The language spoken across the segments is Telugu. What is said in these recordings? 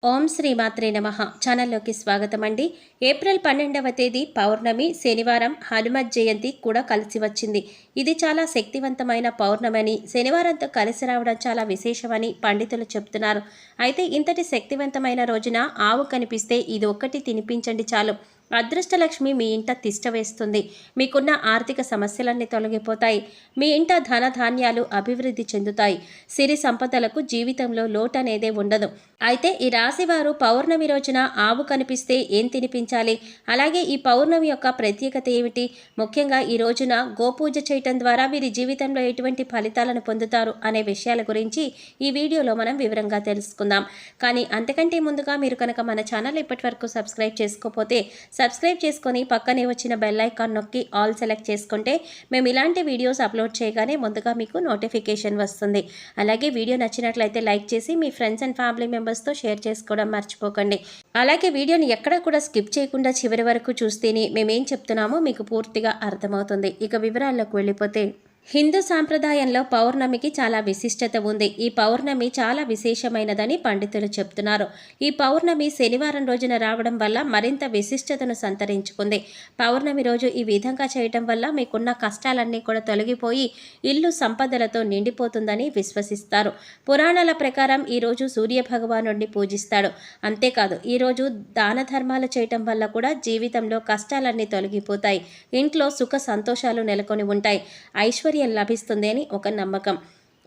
ఓం శ్రీ మాత్రే నమః ఛానల్లోకి స్వాగతం అండి. ఏప్రిల్ 12వ తేదీ పౌర్ణమి శనివారం హనుమత్ జయంతి కూడా కలిసి వచ్చింది. ఇది చాలా శక్తివంతమైన పౌర్ణమని, శనివారంతో కలిసి రావడం చాలా విశేషమని పండితులు చెప్తున్నారు. అయితే ఇంతటి శక్తివంతమైన రోజున ఆవు కనిపిస్తే ఇది ఒక్కటి తినిపించండి చాలు. అదృష్టలక్ష్మి మీ ఇంట తిష్ట వేస్తుంది. మీకున్న ఆర్థిక సమస్యలన్నీ తొలగిపోతాయి. మీ ఇంట ధన ధాన్యాలు అభివృద్ధి చెందుతాయి. సిరి సంపదలకు జీవితంలో లోటు అనేదే ఉండదు. అయితే ఈ రాశివారు పౌర్ణమి రోజున ఆవు కనిపిస్తే ఏం తినిపించాలి, అలాగే ఈ పౌర్ణమి యొక్క ప్రత్యేకత ఏమిటి, ముఖ్యంగా ఈ రోజున గోపూజ చేయటం ద్వారా వీరి జీవితంలో ఎటువంటి ఫలితాలను పొందుతారు అనే విషయాల గురించి ఈ వీడియోలో మనం వివరంగా తెలుసుకుందాం. కానీ అంతకంటే ముందుగా మీరు కనుక మన ఛానల్ ఇప్పటి వరకు సబ్స్క్రైబ్ చేసుకోకపోతే సబ్స్క్రైబ్ చేసుకొని పక్కనే వచ్చిన బెల్ ఐకాన్ నొక్కి ఆల్ సెలెక్ట్ చేసుకుంటే మేము ఇలాంటి వీడియోస్ అప్లోడ్ చేయగానే ముందుగా మీకు నోటిఫికేషన్ వస్తుంది. అలాగే వీడియో నచ్చినట్లయితే లైక్ చేసి మీ ఫ్రెండ్స్ అండ్ ఫ్యామిలీ మెంబర్స్తో షేర్ చేసుకోవడం మర్చిపోకండి. అలాగే వీడియోని ఎక్కడ కూడా స్కిప్ చేయకుండా చివరి వరకు చూస్తేనే మేమేం చెప్తున్నామో మీకు పూర్తిగా అర్థమవుతుంది. ఇక వివరాల్లోకి వెళ్ళిపోతే, హిందూ సాంప్రదాయంలో పౌర్ణమికి చాలా విశిష్టత ఉంది. ఈ పౌర్ణమి చాలా విశేషమైనదని పండితులు చెప్తున్నారు. ఈ పౌర్ణమి శనివారం రోజున రావడం వల్ల మరింత విశిష్టతను సంతరించుకుంది. పౌర్ణమి రోజు ఈ విధంగా చేయటం వల్ల మీకున్న కష్టాలన్నీ కూడా తొలగిపోయి ఇల్లు సంపదలతో నిండిపోతుందని విశ్వసిస్తారు. పురాణాల ప్రకారం ఈరోజు సూర్య భగవానుడిని పూజిస్తాడు. అంతేకాదు ఈరోజు దాన ధర్మాలు చేయటం వల్ల కూడా జీవితంలో కష్టాలన్నీ తొలగిపోతాయి. ఇంట్లో సుఖ సంతోషాలు నెలకొని ఉంటాయి. ఐశ్వర్యం లభిస్తుంది అని ఒక నమ్మకం.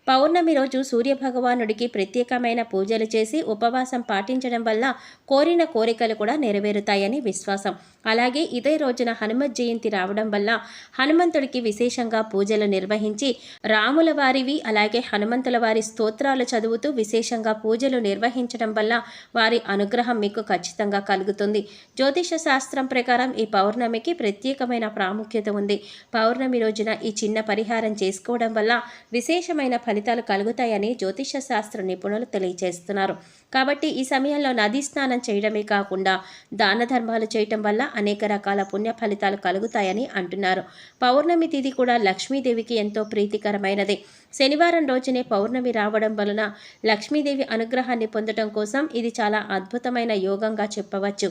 పౌర్ణమి రోజు సూర్యభగవానుడికి ప్రత్యేకమైన పూజలు చేసి ఉపవాసం పాటించడం వల్ల కోరిన కోరికలు కూడా నెరవేరుతాయని విశ్వాసం. అలాగే ఇదే రోజున హనుమత్ జయంతి రావడం వల్ల హనుమంతుడికి విశేషంగా పూజలు నిర్వహించి రాముల వారివి అలాగే హనుమంతుల వారి స్తోత్రాలు చదువుతూ విశేషంగా పూజలు నిర్వహించడం వల్ల వారి అనుగ్రహం మీకు ఖచ్చితంగా కలుగుతుంది. జ్యోతిష శాస్త్రం ప్రకారం ఈ పౌర్ణమికి ప్రత్యేకమైన ప్రాముఖ్యత ఉంది. పౌర్ణమి రోజున ఈ చిన్న పరిహారం చేసుకోవడం వల్ల విశేషమైన ఫలితాలు కలుగుతాయని జ్యోతిష శాస్త్ర నిపుణులు తెలియజేస్తున్నారు. కాబట్టి ఈ సమయంలో నదీ స్నానం చేయడమే కాకుండా దాన ధర్మాలు చేయటం వల్ల అనేక రకాల పుణ్య ఫలితాలు కలుగుతాయని అంటున్నారు. పౌర్ణమి తిథి కూడా లక్ష్మీదేవికి ఎంతో ప్రీతికరమైనది. శనివారం రోజునే పౌర్ణమి రావడం వలన లక్ష్మీదేవి అనుగ్రహాన్ని పొందడం కోసం ఇది చాలా అద్భుతమైన యోగంగా చెప్పవచ్చు.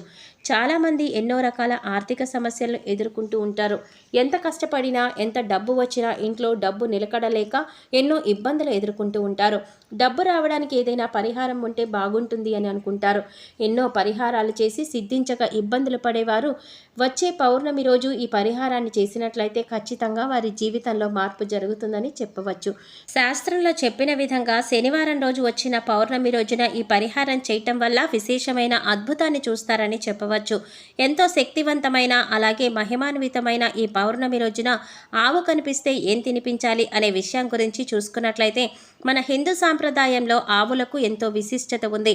చాలామంది ఎన్నో రకాల ఆర్థిక సమస్యలను ఎదుర్కొంటూ ఉంటారు. ఎంత కష్టపడినా ఎంత డబ్బు వచ్చినా ఇంట్లో డబ్బు నిలకడలేక ఎన్నో ఇబ్బందులు ఎదుర్కొంటూ ఉంటారు. డబ్బు రావడానికి ఏదైనా పరిహారం ఉంటే బాగుంటుంది అని అనుకుంటారు. ఎన్నో పరిహారాలు చేసి సిద్ధించక ఇబ్బందులు పడేవారు వచ్చే పౌర్ణమి రోజు ఈ పరిహారాన్ని చేసినట్లయితే ఖచ్చితంగా వారి జీవితంలో మార్పు జరుగుతుందని చెప్పవచ్చు. శాస్త్రంలో చెప్పిన విధంగా శనివారం రోజు వచ్చిన పౌర్ణమి రోజున ఈ పరిహారం చేయటం వల్ల విశేషమైన అద్భుతాన్ని చూస్తారని చెప్పవచ్చు. ఎంతో శక్తివంతమైన అలాగే మహిమాన్వితమైన ఈ పౌర్ణమి రోజున ఆవు కనిపిస్తే ఏం తినిపించాలి అనే విషయం గురించి చూసుకున్నట్లయితే, మన హిందూ సాంప్రదాయంలో ఆవులకు ఎంతో విశిష్టత ఉంది.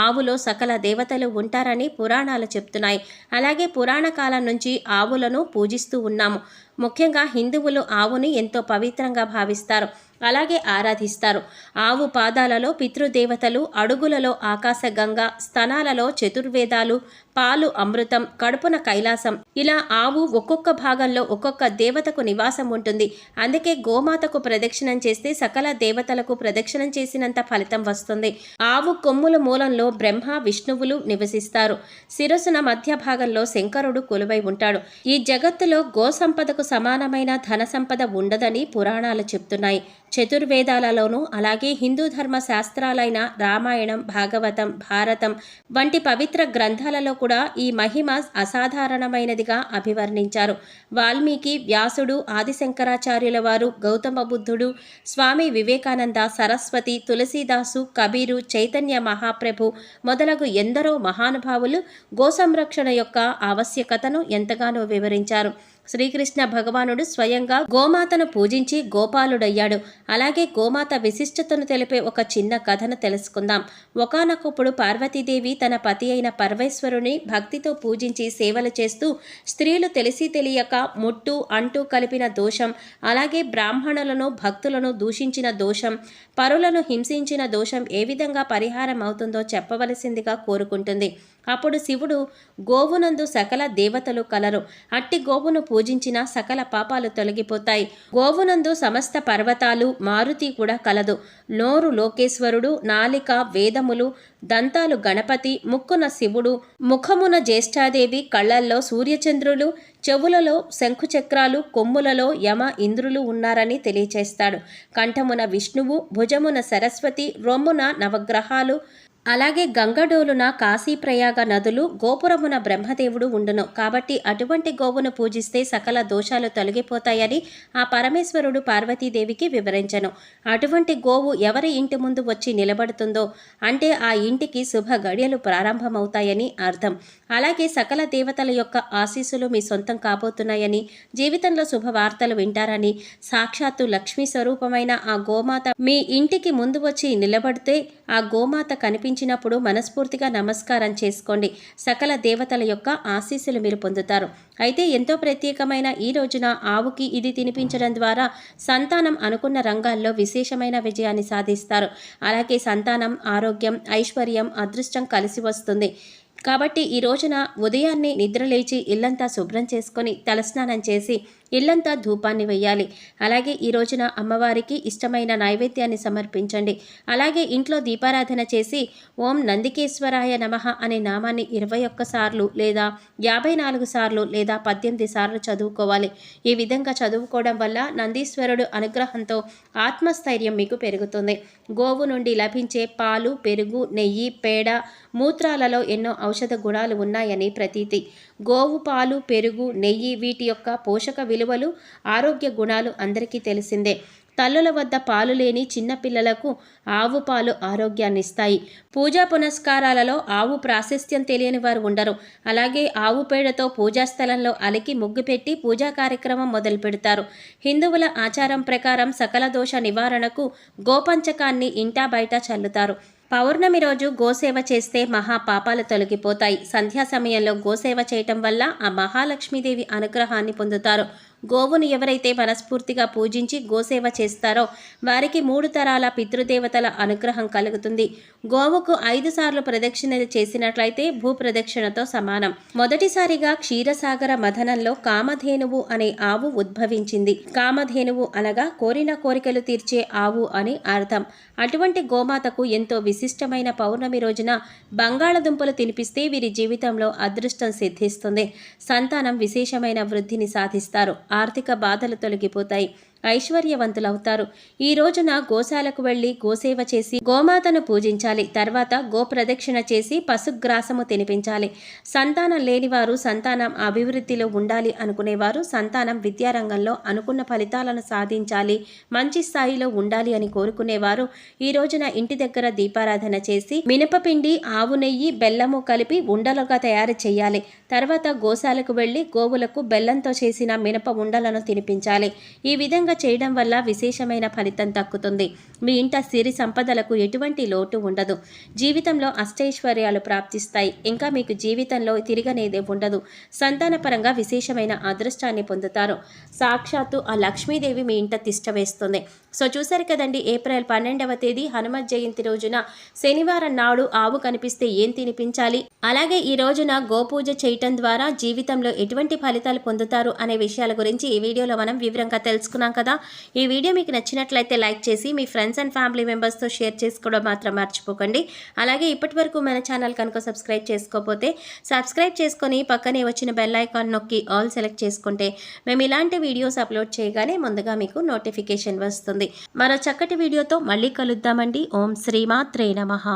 ఆవులో సకల దేవతలు ఉంటారని పురాణాలు చెప్తున్నాయి. అలాగే పురాణ కాలం నుంచి ఆవులను పూజిస్తూ ఉన్నాము. ముఖ్యంగా హిందువులు ఆవుని ఎంతో పవిత్రంగా భావిస్తారు, అలాగే ఆరాధిస్తారు. ఆవు పాదాలలో పితృదేవతలు, అడుగులలో ఆకాశగంగ, స్తనాలలో చతుర్వేదాలు, పాలు అమృతం, కడుపున కైలాసం, ఇలా ఆవు ఒక్కొక్క భాగంలో ఒక్కొక్క దేవతకు నివాసం ఉంటుంది. అందుకే గోమాతకు ప్రదక్షిణం చేస్తే సకల దేవతలకు ప్రదక్షిణం చేసినంత ఫలితం వస్తుంది. ఆవు కొమ్ముల మూలంలో బ్రహ్మ విష్ణువులు నివసిస్తారు. శిరస్సున మధ్య భాగంలో శంకరుడు కొలువై ఉంటాడు. ఈ జగత్తులో గో సంపదకు సమానమైన ధన సంపద ఉండదని పురాణాలు చెప్తున్నాయి. చతుర్వేదాలలోనూ అలాగే హిందూ ధర్మ శాస్త్రాలైన రామాయణం, భాగవతం, భారతం వంటి పవిత్ర గ్రంథాలలో కూడా ఈ మహిమ అసాధారణమైనదిగా అభివర్ణించారు. వాల్మీకి, వ్యాసుడు, ఆదిశంకరాచార్యుల వారు, గౌతమ బుద్ధుడు, స్వామి వివేకానంద, సరస్వతి, తులసీదాసు, కబీరు, చైతన్య మహాప్రభు మొదలగు ఎందరో మహానుభావులు గో సంరక్షణ యొక్క ఆవశ్యకతను ఎంతగానో వివరించారు. శ్రీకృష్ణ భగవానుడు స్వయంగా గోమాతను పూజించి గోపాలుడయ్యాడు. అలాగే గోమాత విశిష్టతను తెలిపే ఒక చిన్న కథను తెలుసుకుందాం. ఒకానొకప్పుడు పార్వతీదేవి తన పతి అయిన పరమేశ్వరుని భక్తితో పూజించి సేవలు చేస్తూ స్త్రీలు తెలిసి తెలియక ముట్టు అంటూ కలిపిన దోషం, అలాగే బ్రాహ్మణులను భక్తులను దూషించిన దోషం, పరులను హింసించిన దోషం ఏ విధంగా పరిహారం అవుతుందో చెప్పవలసిందిగా కోరుకుంటుంది. అప్పుడు శివుడు, గోవునందు సకల దేవతలు కలరు, అట్టి గోవును పూజించిన సకల పాపాలు తొలగిపోతాయి. గోవునందు సమస్త పర్వతాలు, మారుతి కూడా కలదు. నోరు లోకేశ్వరుడు, నాలిక వేదములు, దంతాలు గణపతి, ముక్కున శివుడు, ముఖమున జ్యేష్ఠాదేవి, కళ్ళల్లో సూర్యచంద్రులు, చెవులలో శంఖుచక్రాలు, కొమ్ములలో యమ ఇంద్రులు ఉన్నారని తెలియచేస్తాడు. కంఠమున విష్ణువు, భుజమున సరస్వతి, రొమ్మున నవగ్రహాలు, అలాగే గంగడోలున కాశీప్రయాగ నదులు, గోపురమున బ్రహ్మదేవుడు ఉండును. కాబట్టి అటువంటి గోవును పూజిస్తే సకల దోషాలు తొలగిపోతాయని ఆ పరమేశ్వరుడు పార్వతీదేవికి వివరించను. అటువంటి గోవు ఎవరి ఇంటి ముందు వచ్చి నిలబడుతుందో అంటే ఆ ఇంటికి శుభ గడియలు ప్రారంభమవుతాయని అర్థం. అలాగే సకల దేవతల యొక్క ఆశీస్సులు మీ సొంతం కాబోతున్నాయని, జీవితంలో శుభవార్తలు వింటారని, సాక్షాత్తు లక్ష్మీ స్వరూపమైన ఆ గోమాత మీ ఇంటికి ముందు వచ్చి నిలబడితే ఆ గోమాత కనిపించినప్పుడు మనస్ఫూర్తిగా నమస్కారం చేసుకోండి. సకల దేవతల యొక్క ఆశీస్సులు మీరు పొందుతారు. అయితే ఎంతో ప్రత్యేకమైన ఈ రోజున ఆవుకి ఇది తినిపించడం ద్వారా సంతానం అనుకున్న రంగాల్లో విశేషమైన విజయాన్ని సాధిస్తారు. అలాగే సంతానం, ఆరోగ్యం, ఐశ్వర్యం, అదృష్టం కలిసి వస్తుంది. కాబట్టి ఈ రోజున ఉదయాన్నే నిద్రలేచి ఇల్లంతా శుభ్రం చేసుకొని తలస్నానం చేసి ఇల్లంతా ధూపాన్ని వేయాలి. అలాగే ఈ రోజున అమ్మవారికి ఇష్టమైన నైవేద్యాన్ని సమర్పించండి. అలాగే ఇంట్లో దీపారాధన చేసి ఓం నందికేశ్వరాయ నమః అనే నామాన్ని 21 సార్లు లేదా 54 సార్లు లేదా 18 సార్లు చదువుకోవాలి. ఈ విధంగా చదువుకోవడం వల్ల నందీశ్వరుడు అనుగ్రహంతో ఆత్మస్థైర్యం మీకు పెరుగుతుంది. గోవు నుండి లభించే పాలు, పెరుగు, నెయ్యి, పేడ, మూత్రాలలో ఎన్నో ఔషధ గుణాలు ఉన్నాయని ప్రతీతి. గోవు పాలు, పెరుగు, నెయ్యి వీటి యొక్క పోషక విలువలు, ఆరోగ్య గుణాలు అందరికీ తెలిసిందే. తల్లుల వద్ద పాలు లేని చిన్నపిల్లలకు ఆవు పాలు ఆరోగ్యాన్నిస్తాయి. పూజా పునస్కారాలలో ఆవు ప్రాశస్త్యం తెలియని వారు ఉండరు. అలాగే ఆవు పేడతో పూజాస్థలంలో అలికి ముగ్గు పెట్టి పూజా కార్యక్రమం మొదలు పెడతారు. హిందువుల ఆచారం ప్రకారం సకల దోష నివారణకు గోపంచకాన్ని ఇంటా బయట చల్లుతారు. పౌర్ణమి రోజు గోసేవ చేస్తే మహాపాపాలు తొలగిపోతాయి. సంధ్యా సమయంలో గోసేవ చేయటం వల్ల ఆ మహాలక్ష్మీదేవి అనుగ్రహాన్ని పొందుతారు. గోవును ఎవరైతే మనస్ఫూర్తిగా పూజించి గోసేవ చేస్తారో వారికి 3 తరాల పితృదేవతల అనుగ్రహం కలుగుతుంది. గోవుకు 5 సార్లు ప్రదక్షిణ చేసినట్లయితే భూప్రదక్షిణతో సమానం. మొదటిసారిగా క్షీరసాగర మథనంలో కామధేనువు అనే ఆవు ఉద్భవించింది. కామధేనువు అనగా కోరిన కోరికలు తీర్చే ఆవు అని అర్థం. అటువంటి గోమాతకు ఎంతో విశిష్టమైన పౌర్ణమి రోజున బంగాళదుంపలు తినిపిస్తే వీరి జీవితంలో అదృష్టం సిద్ధిస్తుంది. సంతానం విశేషమైన వృద్ధిని సాధిస్తారు. ఆర్థిక బాధలు తొలగిపోతాయి. ఐశ్వర్యవంతులవుతారు. ఈ రోజున గోశాలకు వెళ్లి గోసేవ చేసి గోమాతను పూజించాలి. తర్వాత గోప్రదక్షిణ చేసి పశుగ్రాసము తినిపించాలి. సంతానం లేనివారు సంతానం అభివృద్ధిలో ఉండాలి అనుకునేవారు సంతానం విద్యారంగంలో అనుకున్న ఫలితాలను సాధించాలి, మంచి స్థాయిలో ఉండాలి అని కోరుకునేవారు ఈ రోజున ఇంటి దగ్గర దీపారాధన చేసి మినపపిండి, ఆవు నెయ్యి, బెల్లము కలిపి ఉండలుగా తయారు చేయాలి. తర్వాత గోశాలకు వెళ్లి గోవులకు బెల్లంతో చేసిన మినప ఉండలను తినిపించాలి. ఈ విధంగా చేయడం వల్ల విశేషమైన ఫలితం దక్కుతుంది. మీ ఇంట సిరి సంపదలకు ఎటువంటి లోటు ఉండదు. జీవితంలో అష్టైశ్వర్యాలు ప్రాప్తిస్తాయి. ఇంకా మీకు జీవితంలో తిరగనేదే ఉండదు. సంతానపరంగా విశేషమైన అదృష్టాన్ని పొందుతారు. సాక్షాత్తు ఆ లక్ష్మీదేవి మీ ఇంట తిష్ట వేస్తుంది. సో చూసారు కదండి, ఏప్రిల్ 12వ తేదీ హనుమత్ జయంతి రోజున శనివారం నాడు ఆవు కనిపిస్తే ఏం తినిపించాలి, అలాగే ఈ రోజున గోపూజ చేయటం ద్వారా జీవితంలో ఎటువంటి ఫలితాలు పొందుతారు అనే విషయాల గురించి ఈ వీడియోలో మనం వివరంగా తెలుసుకున్నాం కదా. ఈ వీడియో మీకు నచ్చినట్లయితే లైక్ చేసి మీ ఫ్రెండ్స్ అండ్ ఫ్యామిలీ మెంబర్స్తో షేర్ చేసుకోవడం మాత్రం మర్చిపోకండి. అలాగే ఇప్పటి వరకు మన ఛానల్ కనుక సబ్స్క్రైబ్ చేసుకోకపోతే సబ్స్క్రైబ్ చేసుకొని పక్కనే వచ్చిన బెల్ ఐకాన్ నొక్కి ఆల్ సెలెక్ట్ చేసుకుంటే మేము ఇలాంటి వీడియోస్ అప్లోడ్ చేయగానే ముందుగా మీకు నోటిఫికేషన్ వస్తుంది. మరో చక్కటి వీడియోతో మళ్ళీ కలుద్దామండి. ఓం శ్రీమాత్రే నమః.